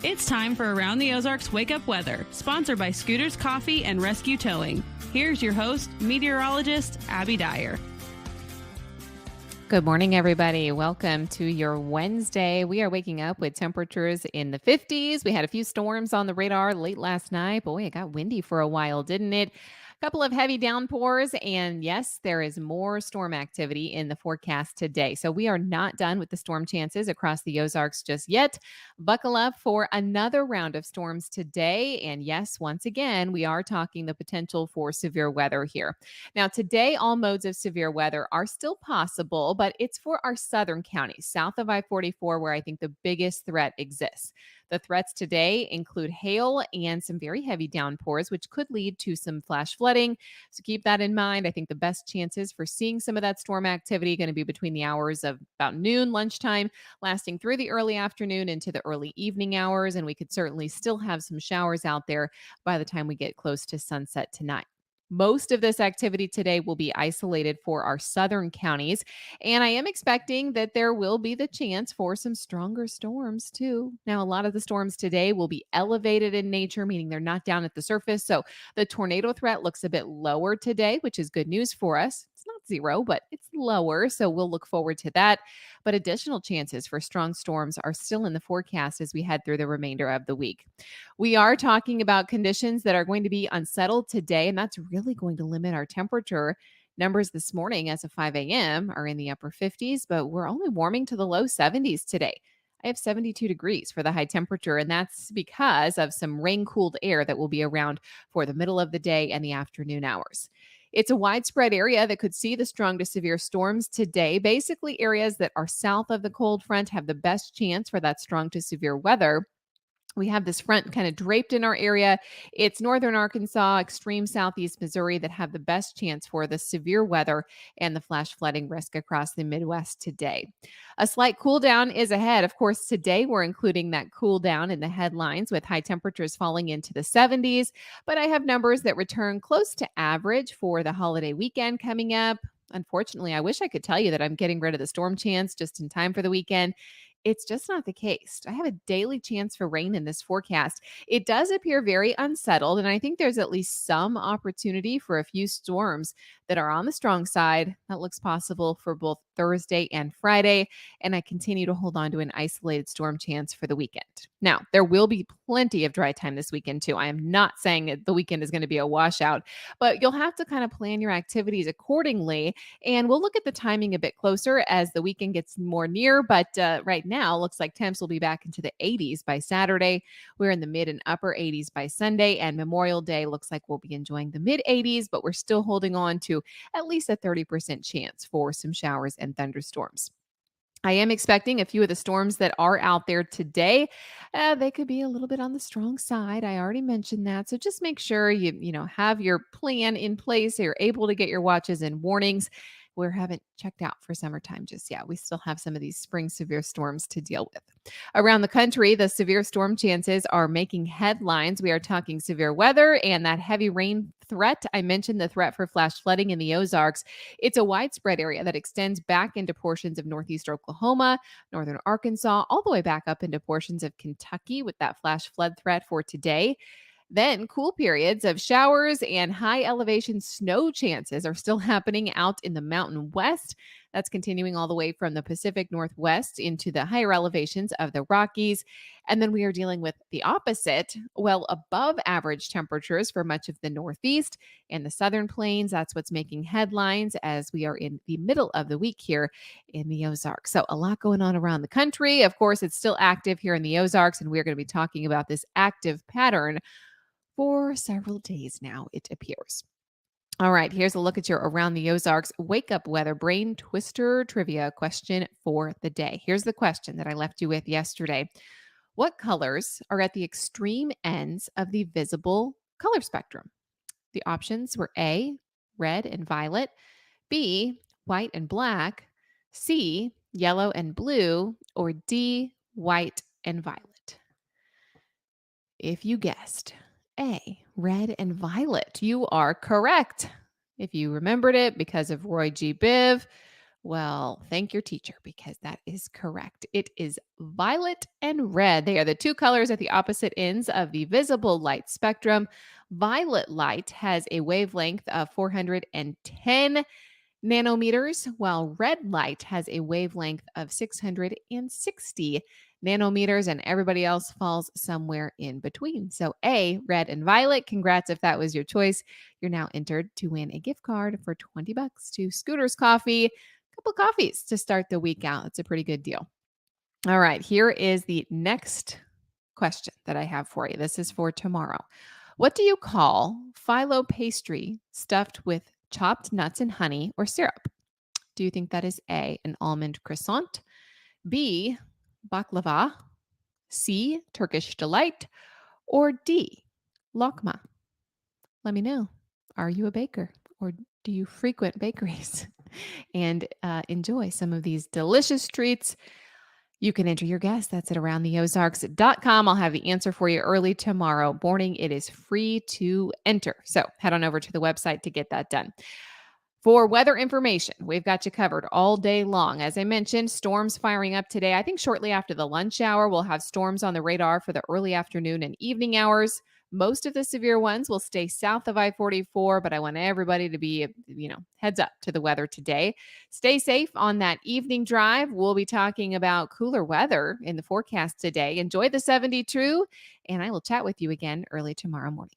It's time for Around the Ozarks Wake Up Weather, sponsored by Scooters Coffee and Rescue Towing. Here's your host, meteorologist Abby Dyer. Good morning, everybody. Welcome to your Wednesday. We are waking up with temperatures in the 50s. We had a few storms on the radar late last night. Boy, it got windy for a while, didn't it? A couple of heavy downpours. And yes, there is more storm activity in the forecast today. So we are not done with the storm chances across the Ozarks just yet. Buckle up for another round of storms today. And yes, once again, we are talking the potential for severe weather here. Now, today, all modes of severe weather are still possible, but it's for our southern counties, south of I-44, where I think the biggest threat exists. The threats today include hail and some very heavy downpours, which could lead to some flash flooding. So keep that in mind. I think the best chances for seeing some of that storm activity are going to be between the hours of about noon, lunchtime, lasting through the early afternoon into the early evening hours. And we could certainly still have some showers out there by the time we get close to sunset tonight. Most of this activity today will be isolated for our southern counties, and I am expecting that there will be the chance for some stronger storms too. Now, a lot of the storms today will be elevated in nature, meaning they're not down at the surface. So the tornado threat looks a bit lower today, which is good news for us. It's not zero, but it's lower. So we'll look forward to that. But additional chances for strong storms are still in the forecast as we head through the remainder of the week. We are talking about conditions that are going to be unsettled today, and that's really going to limit our temperature. Numbers this morning as of 5 a.m. are in the upper 50s, but we're only warming to the low 70s today. I have 72 degrees for the high temperature, and that's because of some rain-cooled air that will be around for the middle of the day and the afternoon hours. It's a widespread area that could see the strong to severe storms today. Basically, areas that are south of the cold front have the best chance for that strong to severe weather. We have this front kind of draped in our area. It's northern Arkansas, extreme southeast Missouri that have the best chance for the severe weather and the flash flooding risk across the Midwest today. A slight cool down is ahead. Of course, today we're including that cool down in the headlines with high temperatures falling into the 70s, but I have numbers that return close to average for the holiday weekend coming up. Unfortunately, I wish I could tell you that I'm getting rid of the storm chance just in time for the weekend. It's just not the case. I have a daily chance for rain in this forecast. It does appear very unsettled, and I think there's at least some opportunity for a few storms that are on the strong side. That looks possible for both Thursday and Friday, and I continue to hold on to an isolated storm chance for the weekend. Now, there will be plenty of dry time this weekend, too. I am not saying that the weekend is going to be a washout, but you'll have to kind of plan your activities accordingly, and we'll look at the timing a bit closer as the weekend gets more near, but right now, looks like temps will be back into the 80s by Saturday. We're in the mid and upper 80s by Sunday, and Memorial Day looks like we'll be enjoying the mid 80s, but we're still holding on to at least a 30% chance for some showers and thunderstorms. I am expecting a few of the storms that are out there today. They could be a little bit on the strong side. I already mentioned that. So just make sure you have your plan in place. So you're able to get your watches and warnings. We haven't checked out for summertime just yet. We still have some of these spring severe storms to deal with. Around the country, the severe storm chances are making headlines. We are talking severe weather and that heavy rain threat. I mentioned the threat for flash flooding in the Ozarks. It's a widespread area that extends back into portions of northeast Oklahoma, northern Arkansas, all the way back up into portions of Kentucky with that flash flood threat for today. Then cool periods of showers and high elevation snow chances are still happening out in the Mountain West. That's continuing all the way from the Pacific Northwest into the higher elevations of the Rockies. And then we are dealing with the opposite, well above average temperatures for much of the Northeast and the Southern Plains. That's what's making headlines as we are in the middle of the week here in the Ozarks. So a lot going on around the country. Of course, it's still active here in the Ozarks, and we're going to be talking about this active pattern for several days now, it appears. All right, here's a look at your Around the Ozarks Wake Up Weather Brain Twister Trivia question for the day. Here's the question that I left you with yesterday. What colors are at the extreme ends of the visible color spectrum? The options were A, red and violet, B, white and black, C, yellow and blue, or D, white and violet. If you guessed A, red and violet, you are correct. If you remembered it because of Roy G. Biv, Well, thank your teacher because that is correct. It is violet and red. They are the two colors at the opposite ends of the visible light spectrum. Violet light has a wavelength of 410 nanometers, while red light has a wavelength of 660 nanometers, and everybody else falls somewhere in between. So, A, red and violet. Congrats if that was your choice. You're now entered to win a gift card for $20 to Scooter's Coffee. A couple coffees to start the week out. It's a pretty good deal. All right, here is the next question that I have for you. This is for tomorrow. What do you call phyllo pastry stuffed with chopped nuts and honey or syrup? Do you think that is A, an almond croissant, B, baklava, C, Turkish delight, or D, lokma? Let me know. Are you a baker or do you frequent bakeries and enjoy some of these delicious treats? You can enter your guess. That's at aroundtheozarks.com. I'll have the answer for you early tomorrow morning. It is free to enter. So head on over to the website to get that done. For weather information, we've got you covered all day long. As I mentioned, storms firing up today. I think shortly after the lunch hour, we'll have storms on the radar for the early afternoon and evening hours. Most of the severe ones will stay south of I-44, but I want everybody to be, heads up to the weather today. Stay safe on that evening drive. We'll be talking about cooler weather in the forecast today. Enjoy the 72, and I will chat with you again early tomorrow morning.